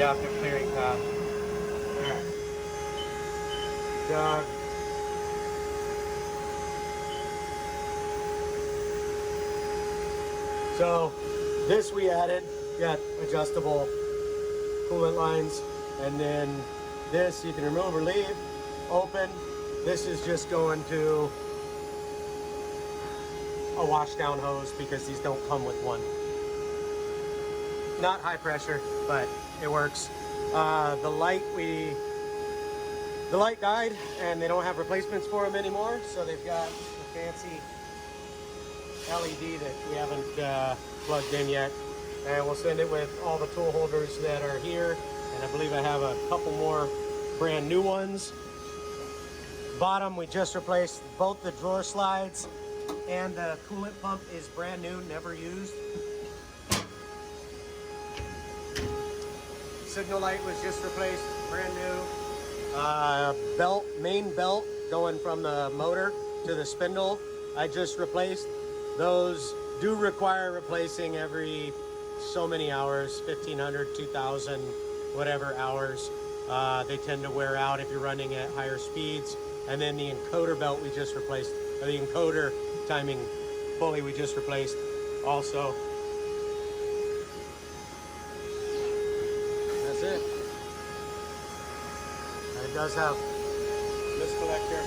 adaptive clearing path. Alright. Dog. So this we added, got adjustable coolant lines, and then this you can remove or leave, open. This is just going to a wash down hose because these don't come with one. Not high pressure, but it works. The light died and they don't have replacements for them anymore, so they've got a fancy LED that we haven't plugged in yet, and we'll send it with all the tool holders that are here, and I believe I have a couple more brand new ones. Bottom, we just replaced both the drawer slides, and the coolant pump is brand new, never used. Signal light was just replaced, brand new. Main belt going from the motor to the spindle, I just replaced. Those do require replacing every so many hours, 1,500, 2,000, whatever hours. They tend to wear out if you're running at higher speeds. And then the encoder belt we just replaced, or the encoder timing pulley we just replaced also. That's it. And it does have this collector.